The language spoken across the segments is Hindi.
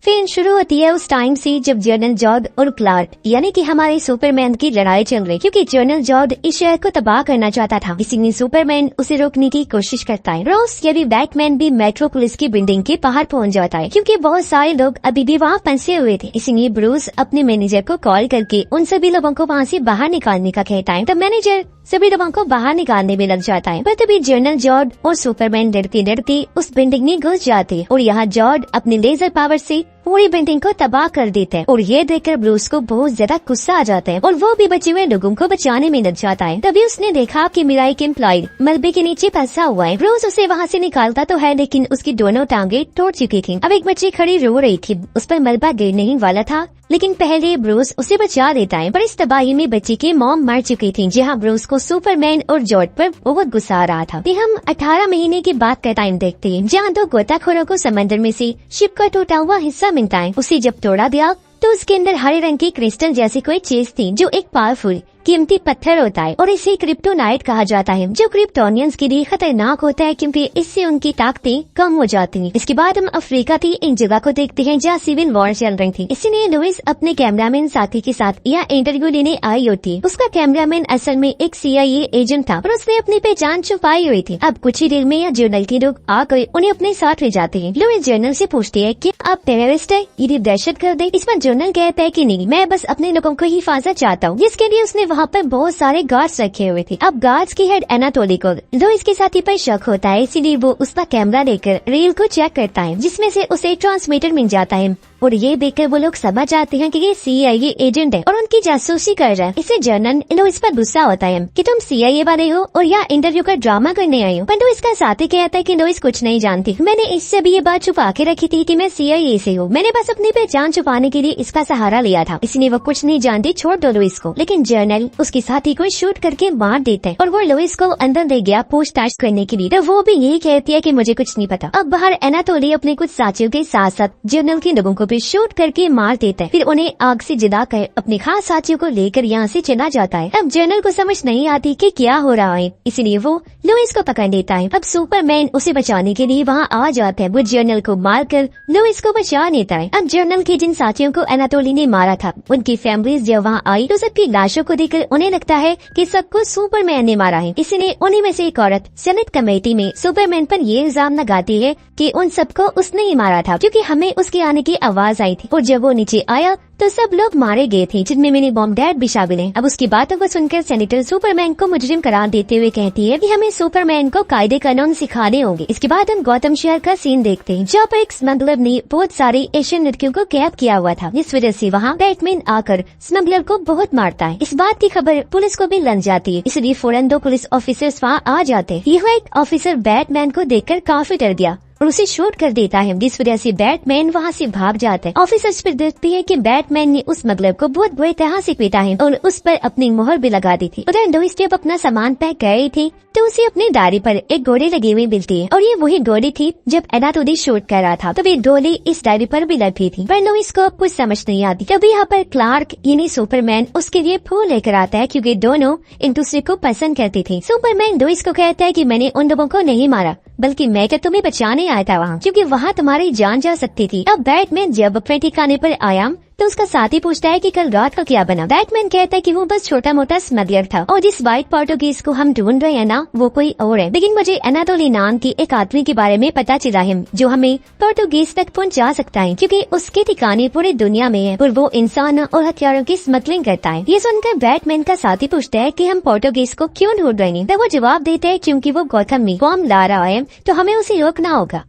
फिल्म शुरू होती है उस टाइम से जब जनरल जॉर्ड और क्लार्क यानी कि हमारे सुपरमैन की लड़ाई चल रही, क्योंकि जनरल जॉर्ड इस शहर को तबाह करना चाहता था। इसीलिए सुपरमैन उसे रोकने की कोशिश करता है। रोज यानी बैटमैन भी मेट्रोपोलिस की बिल्डिंग के बाहर पहुंच जाता है, क्योंकि बहुत सारे लोग अभी भी वहाँ फंसे हुए थे। इसीलिए ब्रूस अपने मैनेजर को कॉल करके उन सभी लोगों को वहाँ से बाहर निकालने का कहता है। तो मैनेजर सभी लोगों को बाहर निकालने में लग जाता है, पर तभी जनरल जॉर्ड और सुपरमैन डरते डरते उस बिल्डिंग में घुस जाते हैं और यहाँ जॉर्ड अपने लेजर पावर से पूरी बिल्डिंग को तबाह कर देते हैं। और ये देखकर ब्रूस को बहुत ज्यादा गुस्सा आ जाता है और वो भी बचे हुए लोगों को बचाने में लग जाता है। तभी उसने देखा कि मेरा एक एम्प्लॉय मलबे के नीचे फंसा हुआ है। ब्रूस उसे वहाँ से निकालता तो है, लेकिन उसकी दोनों टांगे टूट चुकी थी। अब एक बच्ची खड़ी रो रही थी, उस पर मलबा गिरने ही वाला था, लेकिन पहले ब्रूस उसे बचा देता है। पर इस तबाही में बच्ची की मॉम मर चुकी थी, जहाँ ब्रूस को सुपरमैन और जॉर्ज पर बहुत गुस्सा आ रहा था। हम 18 महीने के बाद का टाइम देखते हैं, जहाँ दो गोताखोरों को समंदर में से शिप का टूटा हुआ हिस्सा मिलता है। उसे जब तोड़ा गया तो उसके अंदर हरे रंग की क्रिस्टल जैसी कोई चीज थी, जो एक पावरफुल कीमती पत्थर होता है और इसे क्रिप्टोनाइट कहा जाता है, जो क्रिप्टोनियंस के लिए खतरनाक होता है क्योंकि इससे उनकी ताकतें कम हो जाती हैं। इसके बाद हम अफ्रीका की एक जगह को देखते हैं जहाँ सिविल वॉर चल रही थी। इसलिए लुइस अपने कैमरामैन साथी के साथ यह इंटरव्यू लेने आई होती है। उसका कैमरामैन असल में एक CIA एजेंट था और उसने अपनी पहचान छुपाई हुई थी। अब कुछ ही देर में यह जर्नल के लोग आकर उन्हें अपने साथ ले जाते हैं। लुइस जर्नल से पूछती है कि आप टेररिस्ट है, ये दहशतगर्द है। इस पर जर्नल कहता है कि नहीं, मैं बस अपने लोगों को हिफाजत चाहता हूँ, जिसके लिए उसने वहाँ पर बहुत सारे गार्ड्स रखे हुए थे। अब गार्ड्स की हेड एनाटोली को लुइस के साथी पर शक होता है, इसीलिए वो उसका कैमरा लेकर रेल को चेक करता है, जिसमें से उसे ट्रांसमीटर मिल जाता है। और ये देखकर वो लोग समझ जाते हैं कि ये CIA एजेंट है और उनकी जासूसी कर रहा है। इसे जनरल लुइस पर गुस्सा होता है कि तुम CIA वाले हो और यहाँ इंटरव्यू का ड्रामा करने आई हो। परंतु इसका साथी कहता है कि लुइस कुछ नहीं जानती, मैंने इससे भी ये बात छुपा के रखी थी कि मैं CIA से हूँ, मैंने बस अपनी पहचान छुपाने के लिए इसका सहारा लिया था, इसलिए वो कुछ नहीं जानती, छोड़ दो लुइस को। लेकिन जनरल उसके साथी को शूट करके मार देता है और वो लुइस को अंदर ले गया पूछताछ करने के लिए। तो वो भी यही कहती है कि मुझे कुछ नहीं पता। अब बाहर एनाटोली अपने कुछ साथियों के साथ साथ जनरल के लोगों को भी शूट करके मार देता है, फिर उन्हें आग से जलाकर अपने खास साथियों को लेकर यहाँ से चला जाता है। अब जनरल को समझ नहीं आती कि क्या हो रहा है, इसलिए वो लुइस को पकड़ लेता है। अब सुपरमैन उसे बचाने के लिए वहाँ आ जाता है। वो जनरल को मारकर लुइस को बचा लेता है। अब जनरल के जिन साथियों को एनाटोली ने मारा था, उनकी फैमिलीज जब वहाँ आई तो सबकी लाशों को देखकर उन्हें लगता है कि सबको सुपरमैन ने मारा है। इसलिए उन्हीं में से एक औरत सेनेट कमेटी में सुपरमैन पर ये इल्जाम लगाती है कि उन सबको उसने ही मारा था, क्योंकि हमें उसके आने की आवाज आई थी और जब वो नीचे आया तो सब लोग मारे गए थे, जिनमें मेरे मॉम डैड भी शामिल हैं। अब उसकी बातों को सुनकर सेनेटर सुपरमैन को मुजरिम करार देते हुए कहती है कि हमें सुपरमैन को कायदे कानून सिखाने होंगे। इसके बाद हम गौतम शहर का सीन देखते हैं, जहाँ पर एक स्मगलर ने बहुत सारी एशियन लड़कियों को कैद किया हुआ था, जिस वजह से वहाँ बैटमैन आकर स्मगलर को बहुत मारता है। इस बात की खबर पुलिस को भी लग जाती है, इसलिए फौरन 2 पुलिस ऑफिसर्स वहाँ आ जाते हैं। यह एक ऑफिसर बैटमैन को देखकर काफी डर गया और उसे शूट कर देता है, जिस वजह से बैटमैन वहाँ से भाग जाता है। ऑफिसर्स पर देखती है कि बैटमैन ने उस स्मगलर को बहुत बुरी तरह से पीटा है और उस पर अपनी मोहर भी लगा दी थी। उधर लुइस जब अपना सामान पैक कर रही थी तो उसे अपनी डायरी पर एक गोली लगी हुई मिलती है और ये वही गोली थी जब एनाटोली शूट कर रहा था, तो वे गोली इस डायरी पर भी लगी थी। पर लुइस को कुछ समझ नहीं आती। तभी यहाँ पर क्लार्क यानी सुपरमैन उसके लिए फूल लेकर आता है, क्योंकि दोनों एक दूसरे को पसंद करते थे। सुपरमैन लुइस को कहता है कि मैंने उन लोगों को नहीं मारा, बल्कि मैं तो तुम्हें बचाने आया था वहाँ, क्योंकि वहाँ तुम्हारी जान जा सकती थी। अब बैटमैन जब अपने ठिकाने पर आया तो उसका साथी पूछता है कि कल रात का क्या बना। बैटमैन कहता है कि वो बस छोटा मोटा स्मगलर था और जिस व्हाइट पोर्टुगीज को हम ढूंढ रहे हैं ना, वो कोई और है। लेकिन मुझे एनाटोली नाम की एक आदमी के बारे में पता चला है जो हमें पोर्टुगीज तक पहुंचा सकता है, क्योंकि उसके ठिकाने पूरी दुनिया में है और वो इंसान और हथियारों की स्मगलिंग करता है। ये सुनकर बैटमैन का साथी पूछता है कि हम पोर्टुगीज को क्यों ढूंढ रहे हैं। तो वो जवाब देते हैं क्योंकि वो गौतम में बॉम्ब ला रहा है, तो हमें उसे रोकना होगा।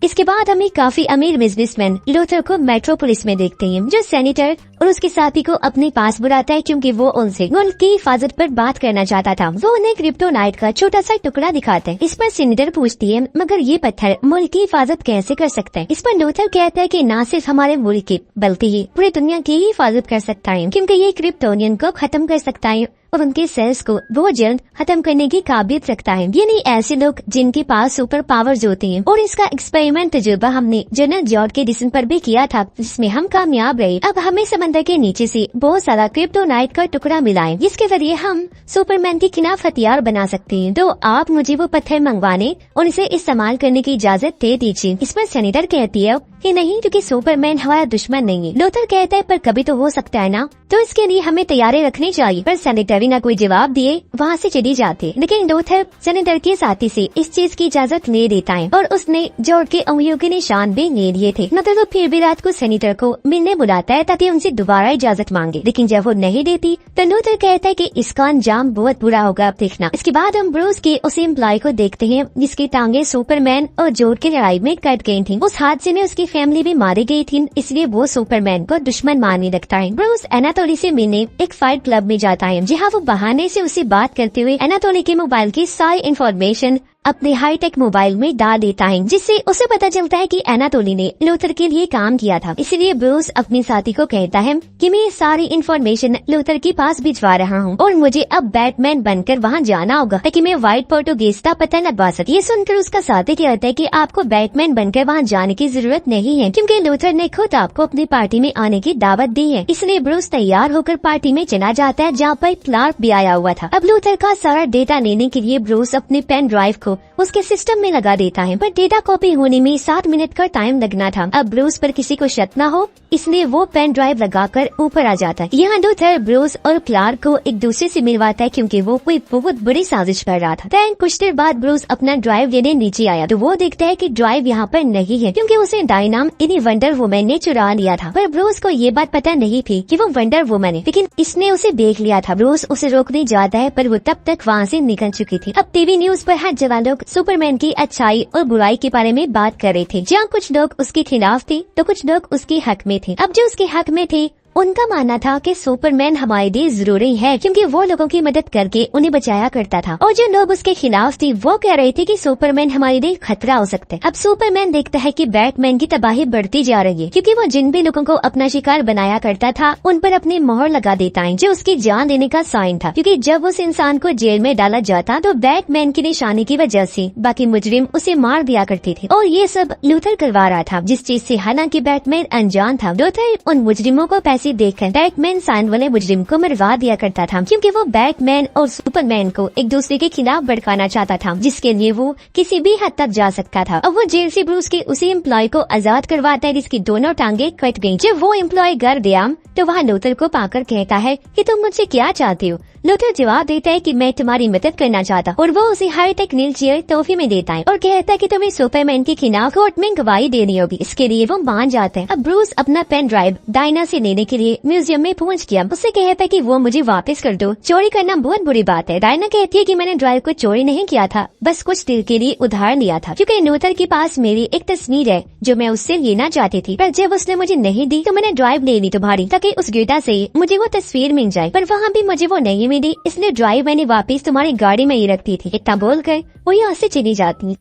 इसके बाद हमें काफी अमीर बिजनेसमैन लूथर को मेट्रोपोलिस में देखते हैं, जो सेनेटर और उसके साथी को अपने पास बुलाता है, क्योंकि वो उनसे मुल्क की हिफाजत पर बात करना चाहता था। वो उन्हें क्रिप्टोनाइट का छोटा सा टुकड़ा दिखाते हैं। इस पर सेनेटर पूछती है, मगर ये पत्थर मुल्क की हिफाजत कैसे कर सकते हैं। इस पर लूथर कहता है कि न सिर्फ हमारे मुल्क की बल्कि ही पूरी दुनिया की हिफाजत कर सकता है, क्योंकि ये क्रिप्टोनियन को खत्म कर सकता है और उनके सेल्स को बहुत जल्द खत्म करने की काबिलियत रखता है। ये नहीं ऐसे लोग जिनके पास सुपर पावर्स होती हैं। और इसका एक्सपेरिमेंट तजुर्बा हमने जनरल जॉर्ज के जिस्म पर भी किया था, जिसमें हम कामयाब रहे। अब हमें समंदर के नीचे से बहुत सारा क्रिप्टोनाइट का टुकड़ा मिला है, जिसके जरिए हम सुपरमैन के खिलाफ हथियार बना सकते हैं। तो आप मुझे वो पत्थर मंगवाने और इसे इस्तेमाल करने की इजाजत दे दीजिए। इस पर सेनेटर कहती है कि नहीं, क्योंकि सुपरमैन हमारा दुश्मन नहीं है। लूथर कहता है पर कभी तो हो सकता है ना, तो इसके लिए हमें तैयारी रखनी चाहिए। पर सेनेटर बिना कोई जवाब दिए वहाँ से चली जाती है, लेकिन लूथर सेनेटर के साथी से इस चीज की इजाजत ले देता है और उसने जॉर्ज के उंगलियों के निशान भी ले लिए थे। मतलब तो फिर भी रात को सेनेटर को मिलने बुलाता है ताकि उनसे दोबारा इजाजत मांगे, लेकिन जब वो नहीं देती तो लूथर कहता है कि इसका अंजाम बहुत बुरा होगा, अब देखना। इसके बाद हम ब्रूस के उस एम्प्लॉय को देखते हैं जिसकी टांगे सुपरमैन और जॉर्ज की लड़ाई में कट गई थी। उस हादसे में उसकी फैमिली भी मारी गई थी, इसलिए वो सुपरमैन को दुश्मन मानने लगता है। ब्रूस एनाटोली से मिलने एक फाइट क्लब में जाता है, जहाँ वो बहाने से उससे बात करते हुए एनाटोली के मोबाइल की सारी इंफॉर्मेशन अपने हाईटेक मोबाइल में डाल देता है, जिससे उसे पता चलता है कि एनाटोली ने लूथर के लिए काम किया था। इसलिए ब्रूस अपने साथी को कहता है कि मैं ये सारी इंफॉर्मेशन लूथर के पास भिजवा रहा हूँ और मुझे अब बैटमैन बनकर वहाँ जाना होगा ताकि मैं व्हाइट पोर्टुगीज का पता लगवा सकूं। ये सुनकर उसका साथी कहता है कि आपको बैटमैन बनकर वहाँ जाने की जरूरत नहीं है, क्योंकि लूथर ने खुद आपको अपनी पार्टी में आने की दावत दी है। इसलिए ब्रूस तैयार होकर पार्टी में चला जाता है, जहाँ पर क्लार्क भी आया हुआ था। अब लूथर का सारा डेटा लेने के लिए ब्रूस अपने पेन ड्राइव को उसके सिस्टम में लगा देता है, पर डेटा कॉपी होने में 7 मिनट का टाइम लगना था। अब ब्रूस पर किसी को शक न हो, इसलिए वो पेन ड्राइव लगाकर ऊपर आ जाता है। यहाँ लूथर ब्रूस और क्लार्क को एक दूसरे से मिलवाता है, क्योंकि वो कोई बहुत बड़ी साजिश कर रहा था। then कुछ देर बाद ब्रूस अपना ड्राइव लेने नीचे आया तो वो देखता है कि ड्राइव यहाँ पर नहीं है, क्योंकि उसे डायनाम इन्हीं वंडर वुमन ने चुरा लिया था। पर ब्रूस को ये बात पता नहीं थी कि वो वंडर वुमन है, लेकिन इसने उसे देख लिया था। ब्रूस उसे रोकने जाता है, पर वो तब तक वहाँ से निकल चुकी थी। अब टीवी न्यूज पर हर जगह लोग सुपरमैन की अच्छाई और बुराई के बारे में बात कर रहे थे, जहाँ कुछ लोग उसके खिलाफ थे तो कुछ लोग उसके हक में थे। अब जो उसके हक में थे उनका मानना था कि सुपरमैन हमारे लिए जरूरी है, क्योंकि वो लोगों की मदद करके उन्हें बचाया करता था। और जो लोग उसके खिलाफ थे वो कह रहे थे कि सुपरमैन हमारे लिए खतरा हो सकता है। अब सुपरमैन देखता है कि बैटमैन की तबाही बढ़ती जा रही है, क्योंकि वो जिन भी लोगों को अपना शिकार बनाया करता था उन पर अपनी मोहर लगा देता है, जो उसकी जान देने का साइन था। क्योंकि जब उस इंसान को जेल में डाला जाता तो बैटमैन की निशानी की वजह से बाकी मुजरिम उसे मार दिया करते थे, और ये सब लूथर करवा रहा था, जिस चीज से हालांकि बैटमैन अनजान था। लूथर उन मुजरिमों को पैसे देकर बैटमैन साइन वाले मुजरिम को मरवा दिया करता था, क्योंकि वो बैटमैन और सुपरमैन को एक दूसरे के खिलाफ भड़काना चाहता था, जिसके लिए वो किसी भी हद तक जा सकता था। अब वो जेल से ब्रूस के उसी एम्प्लॉय को आजाद करवाता है जिसकी दोनों टांगे कट गयी। जब वो एम्प्लॉय घर गया तो वहाँ लूथर को पाकर कहता है कि तुम मुझसे क्या चाहते हो। लूथर जवाब देता है कि मैं तुम्हारी मदद करना चाहता, और वो उसे हाईटेक नील चेयर तोहफे में देता है और कहता है कि तुम्हें सुपरमैन के खिलाफ कोर्ट में गवाही देनी होगी। इसके लिए वो मान जाता है। अब ब्रूस अपना पेन ड्राइव डायना से लेने के लिए म्यूजियम में पहुंच गया। उससे कहता है कि वो मुझे वापस कर दो, चोरी करना बहुत बुरी बात है। डायना कहती है कि मैंने ड्राइव को चोरी नहीं किया था, बस कुछ देर के लिए उधार लिया था, क्योंकि लूथर के पास मेरी एक तस्वीर है जो मैं उससे लेना चाहती थी, पर जब उसने मुझे नहीं दी तो मैंने ड्राइव ले ली तुम्हारी, ताकि उस डेटा से मुझे वो तस्वीर मिल जाए। पर वहाँ भी मुझे वो नहीं मिली, इसलिए ड्राइव मैंने वापस तुम्हारी गाड़ी में ही रख दी थी। इतना बोलकर वो यहाँ से चली जाती।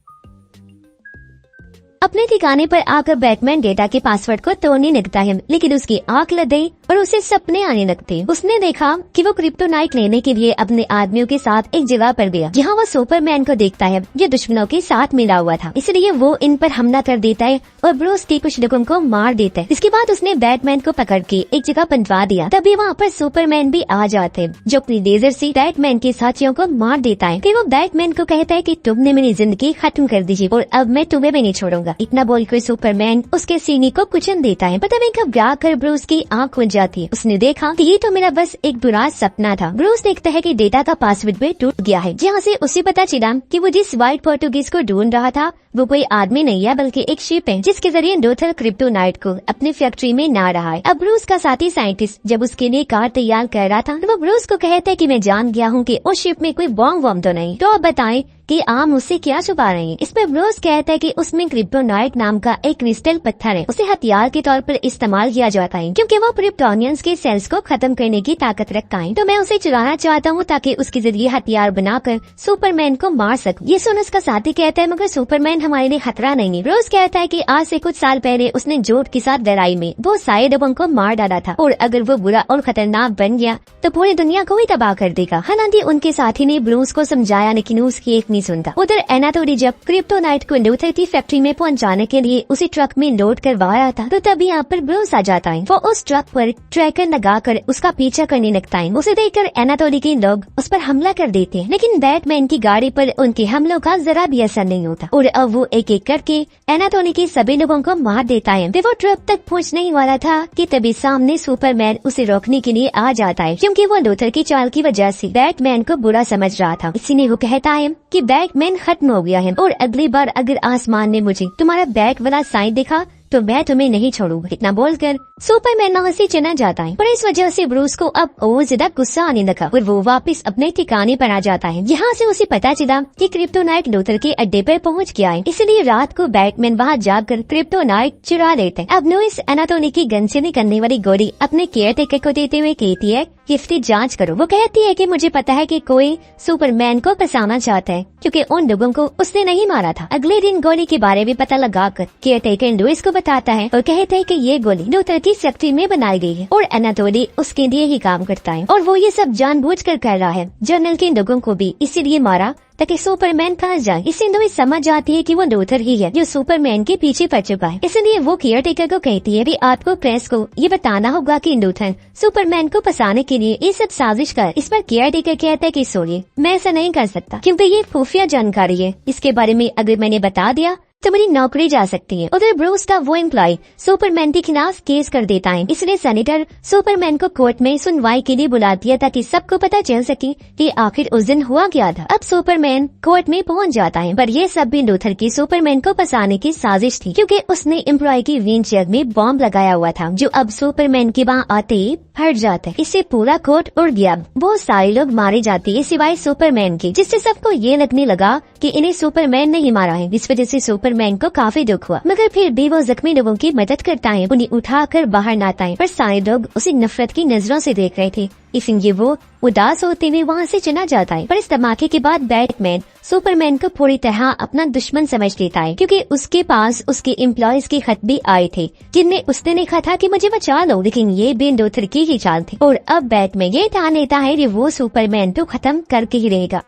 अपने ठिकाने पर आकर बैटमैन डेटा के पासवर्ड को तोड़ने लगता है, लेकिन उसकी आंख लग गई और उसे सपने आने लगते। उसने देखा कि वो क्रिप्टोनाइट लेने के लिए अपने आदमियों के साथ एक जगह पर गया, जहाँ वो सुपरमैन को देखता है जो दुश्मनों के साथ मिला हुआ था। इसलिए वो इन पर हमला कर देता है और ब्रूस के कुछ लोगों को मार देता है। इसके बाद उसने बैटमैन को पकड़ के एक जगह पहुंचा दिया। तभी वहाँ पर सुपरमैन भी आ जाते हैं, जो अपनी लेजर से बैटमैन के साथियों को मार देता है। फिर वो बैटमैन को कहता है कि तुमने मेरी जिंदगी खत्म कर दी और अब मैं तुम्हें भी नहीं छोड़ूंगा। इतना बोलकर सुपरमैन उसके सीने को कुचल देता है। पता नहीं कब घबराकर ब्रूस की आंख खुल जाती है। उसने देखा कि ये तो मेरा बस एक बुरा सपना था। ब्रूस देखता है कि डेटा का पासवर्ड भी टूट गया है, जहाँ से उसे पता चला कि वो जिस व्हाइट पोर्टुगीज को ढूंढ रहा था वो कोई आदमी नहीं है बल्कि एक शिप है, जिसके जरिए लूथर क्रिप्टोनाइट को अपनी फैक्ट्री में ला रहा है। अब ब्रूस का साथी साइंटिस्ट जब उसके लिए कार तैयार कर रहा था तो वो ब्रूस को कहता है कि मैं जान गया हूँ कि उस शिप में कोई बॉम्ब वॉम्ब तो नहीं, तो अब बताएं कि आप मुझसे क्या छुपा रहे हैं। इसमें ब्रूस कहता है कि उसमें क्रिप्टोनाइट नाम का एक क्रिस्टल पत्थर है, उसे हथियार के तौर पर इस्तेमाल किया जाता है क्योंकि वो क्रिप्टोनियंस के सेल्स को खत्म करने की ताकत रखता है। तो मैं उसे चुराना चाहता हूँ ताकि उसके जरिए हथियार बनाकर सुपरमैन को मार सकूं। ये सुन उसका साथी कहता है मगर सुपरमैन हमारे लिए खतरा नहीं है। ब्रूस कहता है कि आज से कुछ साल पहले उसने जॉर्ज के साथ लड़ाई में बहुत सारे लोगों को मार डाला था और अगर वो बुरा और खतरनाक बन गया तो पूरी दुनिया को ही तबाह कर देगा। हालांकि उनके साथी ने ब्रूस को समझाया, लेकिन उसकी एक नहीं सुनता। उधर एनाटोली जब क्रिप्टोनाइट को लूथर की फैक्ट्री में पहुंचाने के लिए उसे ट्रक में लोड करवा रहा था तो तभी यहाँ पर ब्रूस आ जाता है। वो उस ट्रक पर ट्रैकर लगाकर उसका पीछा करने लगता है। उसे देखकर एनाटोली के लोग उस पर हमला कर देते हैं, लेकिन बैटमैन की गाड़ी पर उनके हमलों का जरा भी असर नहीं होता और अब वो एक एक करके एनाटोली के सभी लोगों को मार देता है। वो ट्रक तक पहुँचने ही वाला था कि तभी सामने सुपरमैन उसे रोकने के लिए आ जाता है, क्योंकि वो लूथर की चाल की वजह से बैटमैन को बुरा समझ रहा था। इसीलिए वो कहता है कि बैटमैन खत्म हो गया है और अगली बार अगर आसमान ने मुझे तुम्हारा बैट वाला साइन दिखा तो मैं तुम्हें नहीं छोड़ूंगा। इतना बोलकर सुपरमैन वहाँ से चला जाता है, पर इस वजह से ब्रूस को अब और ज्यादा गुस्सा आने लगा और वो वापस अपने ठिकाने पर आ जाता है। यहाँ से उसे पता चला कि क्रिप्टोनाइट लूथर के अड्डे पर पहुँच गया है, इसलिए रात को बैटमैन वहाँ जाकर क्रिप्टोनाइट चुरा लेते हैं। अब लुइस एनाटोली की गन से निकलने वाली गोली अपने केयरटेकर को देते हुए कहती है कि इसकी जांच करो। वो कहती है कि मुझे पता है कि कोई सुपरमैन को फंसाना चाहता है, क्योंकि उन लोगों को उसने नहीं मारा था। अगले दिन गोली के बारे में पता लगाकर केयरटेकर लुइस को बताता है और कहते हैं कि ये गोली लूथर की फैक्ट्री में बनाई गई है और एनाटोली उसके लिए ही काम करता है और वो ये सब जानबूझकर कर रहा है। जनरल के लोगों को भी इसीलिए मारा ताकि सुपरमैन फंस जाए। इससे लुइस समझ जाती है कि वो लूथर ही है जो सुपरमैन के पीछे पड़ चुका है। इसलिए वो केयरटेकर को कहती है कि आपको प्रेस को ये बताना होगा कि लूथर सुपरमैन को फंसाने के लिए ये सब साजिश कर। इस पर केयरटेकर कहता है कि सोनिए मैं ऐसा नहीं कर सकता, क्योंकि ये खुफिया जानकारी है। इसके बारे में अगर मैंने बता दिया तो मेरी नौकरी जा सकती है। उधर ब्रूस का वो एम्प्लॉय सुपरमैन के खिलाफ केस कर देता है, इसलिए सेनेटर सुपरमैन को कोर्ट में सुनवाई के लिए बुला दिया ताकि सबको पता चल सके कि आखिर उस दिन हुआ क्या था। अब सुपरमैन कोर्ट में पहुंच जाता है, पर ये सब भी लूथर की सुपरमैन को फंसाने की साजिश थी, क्योंकि उसने एम्प्लॉय की व्हीलचेयर में बॉम्ब लगाया हुआ था जो अब सुपरमैन के वहाँ आते ही फट जाता है। इससे पूरा कोर्ट उड़ गया। बहुत सारे लोग मारे जाते हैं सिवाय सुपरमैन के, जिससे सबको ये लगने लगा कि इन्हें सुपरमैन ने ही मारा है। इस वजह से सुपरमैन को काफी दुख हुआ, मगर फिर भी वो जख्मी लोगों की मदद करता है, उन्हें उठाकर बाहर लाता है। पर सारे लोग उसे नफरत की नजरों से देख रहे थे, इसलिए वो उदास होते हुए वहाँ से चला जाता है। पर इस धमाके के बाद बैटमैन सुपरमैन को पूरी तरह अपना दुश्मन समझ लेता है, क्योंकि उसके पास उसके एम्प्लॉयज के खत भी आए थे जिनमें उसने लिखा था कि मुझे बचा लो, लेकिन ये भी लूथर की ही चाल थी। और अब बैटमैन ये ठान लेता है कि वो सुपरमैन तो खत्म करके ही रहेगा।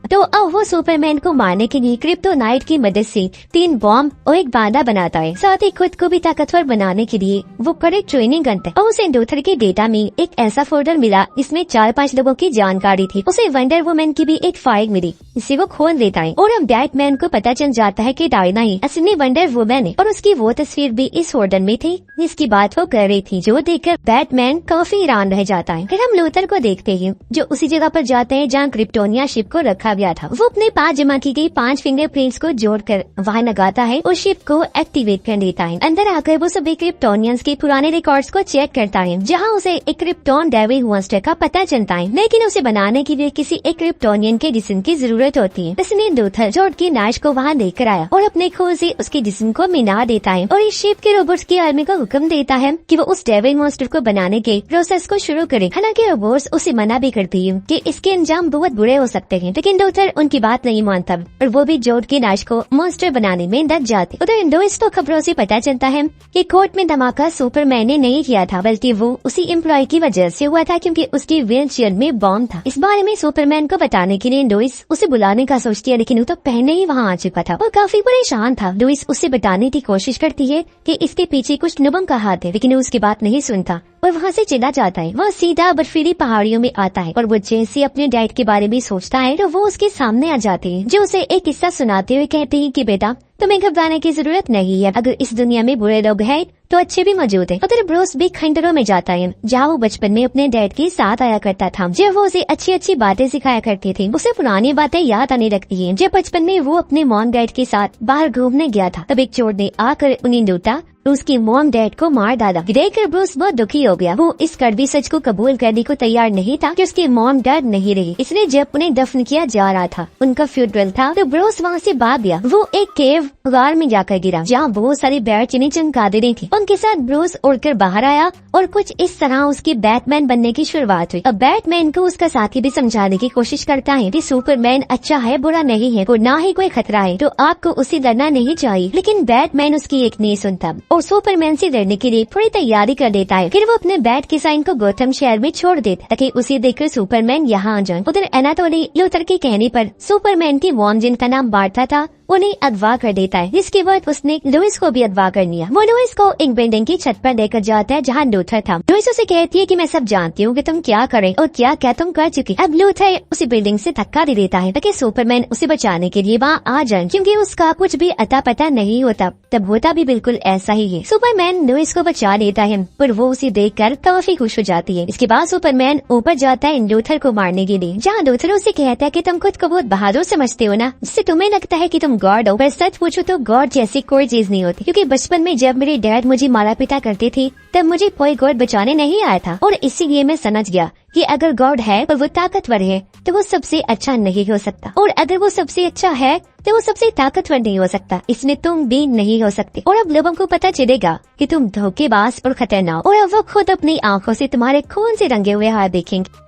तो अब वो सुपरमैन को मारने के लिए क्रिप्टोनाइट की मदद से 3 बॉम्ब और एक बांधा बनाता है। साथ ही खुद को भी ताकतवर बनाने के लिए वो करेक्ट ट्रेनिंग करता है। और उसे लूथर के डेटा में एक ऐसा फोल्डर मिला जिसमें 4-5 लोगों की जानकारी थी। उसे वंडर वुमन की भी एक फाइल मिली, इसे वो खोल देता है और अब बैटमैन को पता चल जाता है कि डायना ही असली वंडर वुमन है और उसकी वो तस्वीर भी इस फोल्डर में थी जिसकी बात वो कर रही थी, जो देखकर बैटमैन काफी हैरान रह जाता है। फिर हम लूथर को देखते हैं जो उसी जगह पर जाते हैं जहाँ क्रिप्टोनिया शिप को रखा गया था। वो अपने पास जमा की गई 5 फिंगरप्रिंट्स को जोड़कर वहाँ लगाता है और शिप को एक्टिवेट कर देता है। अंदर आकर वो सभी क्रिप्टोनियंस के पुराने रिकॉर्ड्स को चेक करता है, जहाँ उसे एक क्रिप्टोन डेविल मॉन्स्टर का पता चलता है, लेकिन उसे बनाने के लिए किसी एक क्रिप्टोनियन के जिस्म की जरूरत होती है। इसलिए लूथर जॉर्ड की लाश को वहाँ लेकर आया और अपने खून से उसके जिस्म को मिला देता है और इस शिप के रोबोट्स की आर्मी को हुक्म देता है कि वो उस डेविल मॉन्स्टर को बनाने के प्रोसेस को शुरू करे। हालांकि रोबोट्स उसे मना भी करती है कि इसके अंजाम बहुत बुरे हो सकते हैं, लेकिन लूथर उनकी बात नहीं मानता और वो भी जॉर्ड की लाश को मॉन्स्टर बनाने में लग जाते। उधर लुइस को खबरों से पता चलता है कि कोर्ट में धमाका सुपरमैन ने नहीं किया था, बल्कि वो उसी एम्प्लॉय की वजह से हुआ था, क्योंकि उसकी व्हीलचेयर में बॉम्ब था। इस बारे में सुपरमैन को बताने के लिए लुइस उसे बुलाने का सोचती है, लेकिन वो तो पहले ही वहाँ आ चुका था और काफी परेशान था। लुइस उससे बताने की कोशिश करती है कि इसके पीछे कुछ लोगों का हाथ है, लेकिन उसकी बात नहीं सुनता और वहाँ से चला जाता है। वह सीधा बर्फीली पहाड़ियों में आता है और वो जैसे अपने डैड के बारे में सोचता है तो वो उसके सामने आ जाते हैं, जो उसे एक किस्सा सुनाते हुए कहते हैं कि बेटा तुम्हें घबराने की जरूरत नहीं है, अगर इस दुनिया में बुरे लोग हैं तो अच्छे भी मौजूद है। उधर ब्रूस भी खंडरों में जाता है जहाँ वो बचपन में अपने डैड के साथ आया करता था, जब वो उसे अच्छी अच्छी बातें सिखाया करते थे। उसे पुरानी बातें याद आने लगती है। जब बचपन में वो अपने मॉम डैड के साथ बाहर घूमने गया था, तब एक चोर ने आकर उन्हें लूटा, उसकी मॉम डैड को मार डाला। देखकर ब्रूस बहुत दुखी हो गया। वो इस कड़वी सच को कबूल करने को तैयार नहीं था कि उसकी मॉम डैड नहीं रही, इसलिए जब उन्हें दफन किया जा रहा था, उनका फ्यूनरल था, तो ब्रूस वहाँ से भाग गया। वो एक केव गार में जाकर गिरा जहाँ बहुत सारी बैर चिनी चमका दे रही थी। उनके साथ ब्रूस उड़कर बाहर आया और कुछ इस तरह उसकी बैटमैन बनने की शुरुआत हुई। अब बैटमैन को उसका साथी भी समझाने की कोशिश करता है कि सुपरमैन अच्छा है, बुरा नहीं है और ना ही कोई खतरा है, तो आपको उसे डरना नहीं चाहिए, लेकिन बैटमैन उसकी एक नहीं सुनता और सुपरमैन से लड़ने के लिए पूरी तैयारी कर देता है। फिर वो अपने बैट के साइन को गौतम शहर में छोड़ देता ताकि उसे देखकर सुपरमैन यहाँ आ जाए। उधर एनाटोली लूथर के कहने पर सुपरमैन की मॉम जिनका नाम बार्था था उन्हें अगवा कर देता है, जिसके बाद उसने लुइस को भी अगवा कर लिया। वो लुइस को एक बिल्डिंग की छत पर लेकर जाता है जहाँ लूथर था। लुइस उसे कहती है कि मैं सब जानती हूँ कि तुम क्या करे और क्या क्या तुम कर चुकी। अब लूथर उसी बिल्डिंग से धक्का दे देता है ताकि सुपरमैन उसे बचाने के लिए वहाँ आ जाए, क्योंकि उसका कुछ भी अता पता नहीं होता। तब होता भी बिल्कुल ऐसा ही है। सुपरमैन लुइस को बचा लेता है पर वो उसे देखकर काफी खुश हो जाती है। इसके बाद सुपरमैन ऊपर जाता है लूथर को मारने के लिए, जहाँ लूथर उसे कहता है कि तुम खुद को बहुत बहादुर समझते हो ना, जिससे तुम्हें लगता है कि तुम गॉड हो। पर सच पूछो तो गॉड जैसी कोई चीज नहीं होती, क्योंकि बचपन में जब मेरे डैड मुझे मारा पिटा करते थे तब मुझे कोई गॉड बचाने नहीं आया था, और इसीलिए मैं समझ गया कि अगर गॉड है और वो ताकतवर है तो वो सबसे अच्छा नहीं हो सकता, और अगर वो सबसे अच्छा है तो वो सबसे ताकतवर नहीं हो सकता, इसमें तुम भी नहीं हो सकते। और अब लोगों को पता चलेगा कि तुम धोखेबाज और खतरनाक, और अब वो खुद अपनी आंखों से तुम्हारे खून से रंगे हुए हाथ देखेंगे।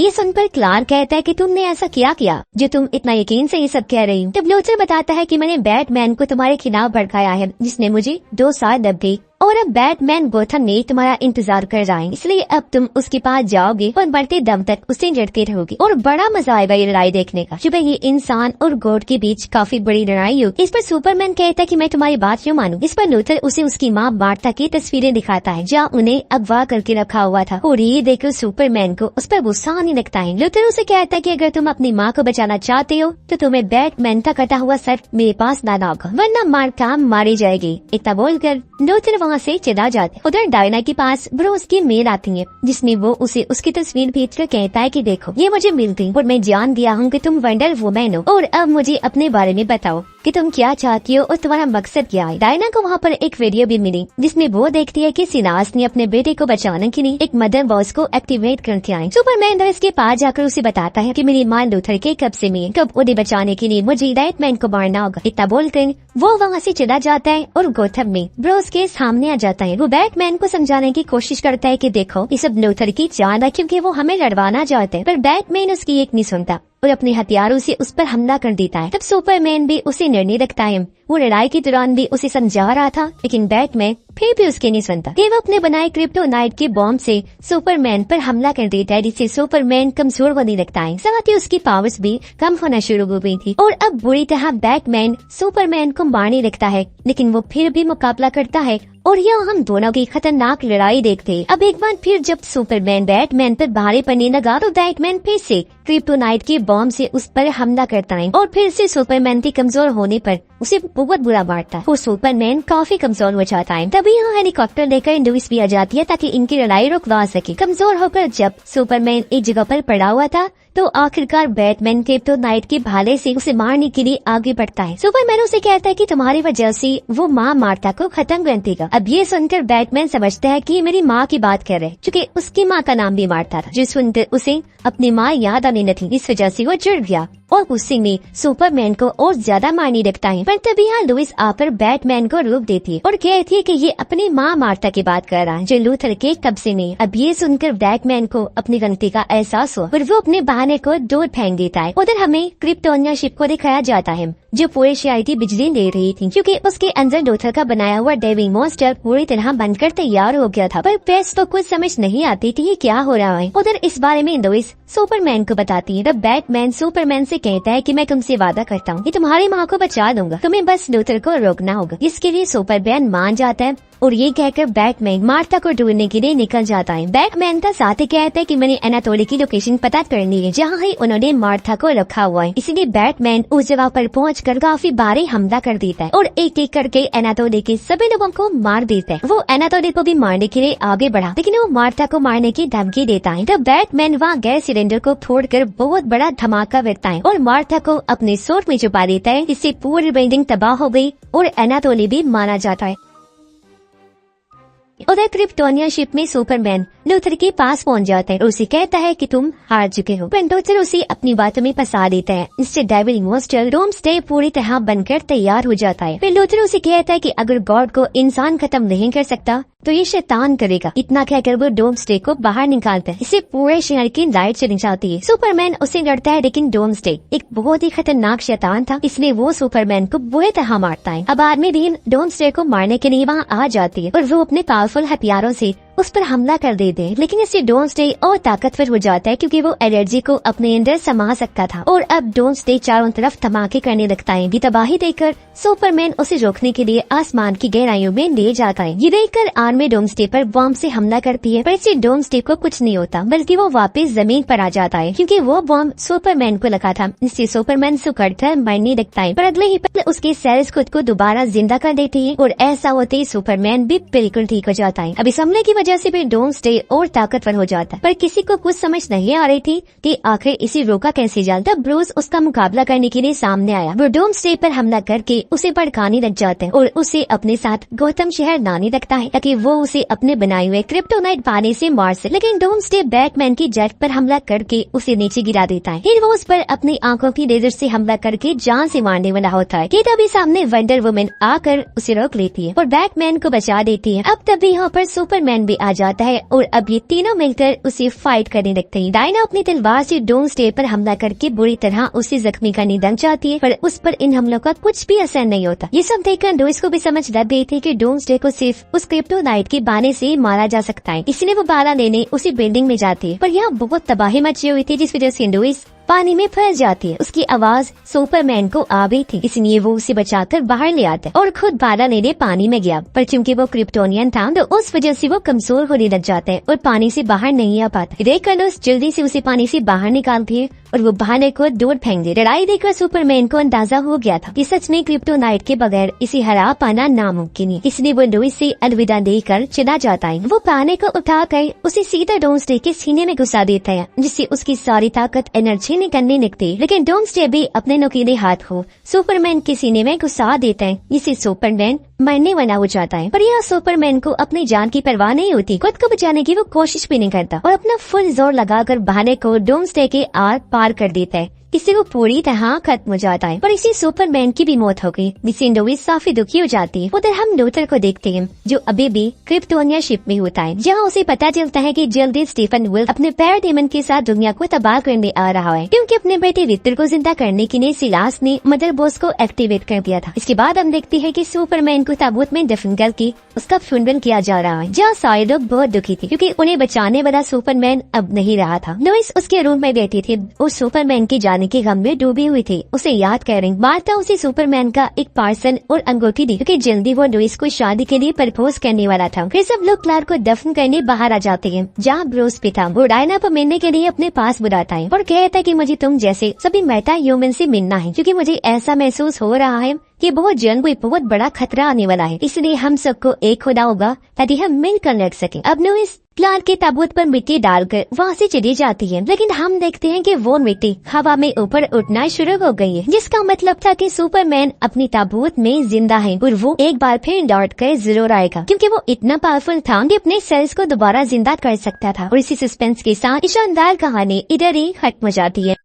ये सुनकर क्लार्क कहता है कि तुमने ऐसा क्या किया जो तुम इतना यकीन से ये सब कह रही हो। तब लूथर बताता है कि मैंने बैटमैन को तुम्हारे खिलाफ भड़काया है, जिसने मुझे 2 साल दब दी, और अब बैटमैन गोथम ने तुम्हारा इंतजार कर रहा है, इसलिए अब तुम उसके पास जाओगे और मरते दम तक उससे लड़ते रहोगे, और बड़ा मजा आएगा ये लड़ाई देखने का। सुबह ये इंसान और गॉड के बीच काफी बड़ी लड़ाई होगी। इस पर सुपरमैन कहता है कि मैं तुम्हारी बात क्यों मानूं। इस पर लूथर उसे उसकी माँ बार्था की तस्वीरें दिखाता है जहाँ उन्हें अगवा करके रखा हुआ था, और ये देखकर सुपरमैन को उस पर गुस्सा आने लगता है। लूथर उसे कहता है कि अगर तुम अपनी माँ को बचाना चाहते हो तो तुम्हें बैटमैन का कटा हुआ सर मेरे पास लाना होगा, वरना मार काम मारी जाएगी। इतना बोलकर लूथर वहाँ से चला जाता है। उधर डायना के पास ब्रूस की मेल आती है, जिसमें वो उसे उसकी तस्वीर भेजकर कहता है कि देखो ये मुझे मिल गई और मैं जान गया हूँ कि तुम वंडर वुमन हो, और अब मुझे अपने बारे में बताओ कि तुम क्या चाहती हो और तुम्हारा मकसद क्या है। डायना को वहाँ पर एक वीडियो भी मिली जिसमें वो देखती है कि सिनास ने अपने बेटे को बचाने के लिए एक मदर बॉस को एक्टिवेट करके आई। सुपरमैन इसके पास जाकर उसे बताता है कि मेरी माँ लूथर के कब्जे में, कब उन्हें बचाने के लिए मुझे बैटमैन को मारना होगा। इतना बोलकर वो वहाँ से चला जाता है और गोथम में ब्रूस के सामने आ जाता है। वो बैटमैन को समझाने की कोशिश करता है कि देखो ये सब लूथर की जान है, क्योंकि वो हमें लड़वाना चाहते हैं, पर बैटमैन उसकी एक नहीं सुनता और अपने हथियारों से उस पर हमला कर देता है। तब सुपरमैन भी उसे निर्णय रखता है। वो लड़ाई के दौरान भी उसे समझा रहा था, लेकिन बैटमैन फिर भी उसके नहीं सुनता। वो अपने बनाए क्रिप्टोनाइट के बॉम्ब से सुपरमैन पर हमला कर देता है, जिससे सुपरमैन कमजोर होने लगता है। साथ ही उसकी पावर्स भी कम होना शुरू हो गई थी, और अब बुरी तरह बैटमैन सुपरमैन को मारने लगता है, लेकिन वो फिर भी मुकाबला करता है, और यहाँ हम दोनों की खतरनाक लड़ाई देखते। अब एक बार फिर जब सुपरमैन बैटमैन पर भारी पड़ने लगा तो बैटमैन फिर से क्रिप्टोनाइट के बॉम्ब से उस पर हमला करता है, और फिर से सुपरमैन के कमजोर होने पर उसे बहुत बुरा मारता है। वो सुपरमैन काफी कमजोर हो जाता है। तभी यहाँ हेलीकॉप्टर लेकर लुइस भी आ जाती है ताकि इनकी लड़ाई रुकवा सके। कमजोर होकर जब सुपरमैन एक जगह पर पड़ा हुआ था तो आखिरकार बैटमैन क्रिप्टोनाइट के भाले से उसे मारने के लिए आगे बढ़ता है। सुपरमैन उसे कहता है कि तुम्हारी वजह से वो माँ मार्था को खत्म कर देगा। अब ये सुनकर बैटमैन समझता है कि मेरी माँ की बात कर रहे हैं, क्योंकि उसकी माँ का नाम भी मार्था था। जो सुनकर उसे अपनी माँ याद आने लगी, इस वजह से वो चिढ़ गया और गुस्से में सुपरमैन को और ज्यादा मारने लगता है। पर तभी यहाँ लुइस आकर बैटमैन को रोक देती है और कहती है कि ये अपनी माँ मार्था की बात कर रहा है जो लूथर के कब्जे में। अब ये सुनकर बैटमैन को अपनी गलती का एहसास हुआ और वो अपने बहाने को दूर फेंक देता है। उधर हमें क्रिप्टोनिया शिप को दिखाया जाता है जो पूरे शहर की बिजली ले रही थी, क्योंकि उसके अंदर लूथर का बनाया हुआ डेविल मॉन्स्टर पूरी तरह बनकर तैयार हो गया था। पर पेस तो कुछ समझ नहीं आती थी क्या हो रहा है। उधर इस बारे में लुइस सुपरमैन को बताती है। तब बैटमैन सुपरमैन से कहता है कि मैं तुमसे वादा करता हूँ कि तुम्हारी माँ को बचा दूंगा, तुम्हें बस लूथर को रोकना होगा। इसके लिए सुपरमैन मान जाता है और ये कहकर बैटमैन मार्था को ढूंढने के लिए निकल जाता है। बैटमैन का साथ ही कहता है कि मैंने एनाटोली की लोकेशन पता करनी है जहाँ ही उन्होंने मार्था को रखा हुआ है। इसलिए बैटमैन उस जगह पर पहुंचकर काफी भारी हमला कर देता है और एक एक करके एनाटोली के सभी लोगों को मार देता है। वो एनाटोली को भी मारने के लिए आगे बढ़ा, लेकिन वो मार्था को मारने की धमकी देता है। तब बैटमैन वहाँ गैस सिलेंडर को फोड़कर बहुत बड़ा धमाका करता है और मार्था को अपने सूट में छुपा देता है, जिससे पूरी बिल्डिंग तबाह हो गई और एनाटोली भी मारा जाता है। उधर क्रिप्टोनिया शिप में सुपरमैन लूथर के पास पहुंच जाता है और उसे कहता है कि तुम हार चुके हो, पर लूथर उसे अपनी बातों में फंसा देता है। इससे डेविल मॉन्स्टर डूम्सडे पूरी तरह बनकर तैयार हो जाता है। फिर लूथर उसे कहता है कि अगर गॉड को इंसान खत्म नहीं कर सकता तो ये शैतान करेगा। इतना कहकर वो डूम्सडे को बाहर निकालता है। इससे पूरे शहर की लाइट चली जाती है। सुपरमैन उसे लड़ता है, लेकिन डूम्सडे एक बहुत ही खतरनाक शैतान था, इसलिए वो सुपरमैन को बुरी तरह मारता है। अब आर्मी दिन डूम्सडे को मारने के लिए वहाँ आ जाती है और वो अपने पावरफुल हथियारों से उस पर हमला कर देते हैं। लेकिन इससे डूम्सडे और ताकतवर हो जाता है क्योंकि वो एनर्जी को अपने अंदर समा सकता था और अब डूम्सडे चारों तरफ धमाके करने लगता है। ये तबाही देखकर सुपरमैन उसे रोकने के लिए आसमान की गहराइयों में ले जाता है। ये देखकर आर्मी डूम्सडे पर बॉम्ब से हमला करती है, पर इससे डूम्सडे को कुछ नहीं होता, बल्कि वो वापस जमीन पर आ जाता है क्योंकि वो बॉम्ब सुपरमैन को लगा था। इससे सुपरमैन सुकड़कर मरने लगता है, पर अगले ही पल उसके सेल्स खुद को दोबारा जिंदा कर देती है और ऐसा होते ही सुपरमैन भी बिल्कुल ठीक हो जाता है। अब इस हमले की वजह से भी डूम्सडे और ताकतवर हो जाता है, पर किसी को कुछ समझ नहीं आ रही थी कि आखिर इसे रोका कैसे जाए। तब ब्रूस उसका मुकाबला करने के लिए सामने आया। वो डूम्सडे पर हमला करके उसे भड़काने लग जाते हैं और उसे अपने साथ गौतम शहर लाने लगता है ताकि वो उसे अपने बनाए हुए क्रिप्टोनाइट पानी से मार सके। लेकिन डूम्सडे बैटमैन की जेट पर हमला करके उसे नीचे गिरा देता है। फिर वो उस पर अपनी आंखों की लेजर से हमला करके जान से मारने वाला होता है कि तभी सामने वंडर वुमन आकर उसे रोक लेती है और बैटमैन को बचा देती है। अब तभी यहाँ पर सुपरमैन भी आ जाता है और अब ये तीनों मिलकर उसे फाइट करने लगते हैं। डायना अपनी तलवार से डूम्सडे पर हमला करके बुरी तरह उसे जख्मी करने लग जाती है, पर उस पर इन हमलों का कुछ भी असर नहीं होता। ये सब देखकर लुइस को भी समझ लग गई थी कि डूम्सडे को सिर्फ उस क्रिप्टोनाइट के बाने से मारा जा सकता है, इसलिए वो बाला लेने उसी बिल्डिंग में जाती है। पर यहाँ बहुत तबाही मची हुई थी, जिस वजह से लुइस पानी में फंस जाती है। उसकी आवाज सुपरमैन को आ गई थी, इसलिए वो उसे बचाकर बाहर ले आता है और खुद बाला लेने पानी में गया, पर चूंकि वो क्रिप्टोनियन था तो उस वजह से वो कमजोर होने लग जाता है और पानी से बाहर नहीं आ पाता। देखकर लुइस जल्दी से उसे पानी से बाहर निकालती है और वो बहाने को दूर फेंक दे। लड़ाई देखकर सुपरमैन को अंदाजा हो गया था कि सच में क्रिप्टोनाइट के बगैर इसे हरा पाना नामुमकिन है, इसलिए वो लुइस से अलविदा देकर चला जाता है। वो पानी को उठाकर उसे सीधा डूम्सडे के सीने में घुसा देता है, जिससे उसकी सारी ताकत एनर्जी निकलने लगती है। लेकिन डूम्सडे भी अपने नुकीले हाथ को सुपरमैन के सीने में घुसा देता है, जिससे सुपरमैन मरने वाला हो जाता है। पर यह सुपरमैन को अपनी जान की परवाह नहीं होती, खुद को बचाने की वो कोशिश भी नहीं करता और अपना फुल जोर लगाकर बहाने को डूम्सडे के आर पार कर देता है, इससे वो पूरी तरह खत्म हो जाता है। पर इसी सुपरमैन की भी मौत हो गई, जिससे लुइस काफी दुखी हो जाती है। उधर हम लूथर को देखते हैं जो अभी भी क्रिप्टोनिया शिप में होता है, जहाँ उसे पता चलता है कि जल्दी स्टीफन वुल्फ अपने पैराडेमन के साथ दुनिया को तबाह करने आ रहा है, क्योंकि अपने बेटे विक्टर को जिंदा करने के लिए सिलास ने मदर बोस को एक्टिवेट कर दिया था। इसके बाद हम देखते हैं कि सुपरमैन को ताबूत में दफन करके उसका फ्यूनरल किया जा रहा है, जहाँ सारे लोग बहुत दुखी थे क्योंकि उन्हें बचाने वाला सुपरमैन अब नहीं रहा था। लुइस उसके रूम में बैठी थी और सुपरमैन के जाने के गम में डूबी हुई थी। उसे याद कर रही मार्था उसे सुपरमैन का एक पार्सल और अंगूठी दी, क्योंकि जल्दी वो लुइस को शादी के लिए प्रपोज करने वाला था। फिर सब लोग क्लार्क को दफन करने बाहर आ जाते हैं, जहाँ ब्रूस भी था। वो डायना को मिलने के लिए अपने पास बुलाता है और कहता है कि मुझे तुम जैसे सभी मेटा ह्यूमन से मिलना है, क्योंकि मुझे ऐसा महसूस हो रहा है कि बहुत जल्द कोई बहुत बड़ा खतरा आने वाला है, इसलिए हम सबको एक होना होगा ताकि हम मिलकर लड़ सकें। अब लुइस क्लार्क के ताबूत पर मिट्टी डालकर वहाँ से चली जाती है, लेकिन हम देखते हैं कि वो मिट्टी हवा में ऊपर उठना शुरू हो गई है, जिसका मतलब था कि सुपरमैन अपनी ताबूत में जिंदा है और वो एक बार फिर लौट कर जरूर आएगा, क्योंकि वो इतना पावरफुल था कि अपने सेल्स को दोबारा जिंदा कर सकता था। और इसी सस्पेंस के साथ शानदार कहानी इधर ही खत्म हो जाती है।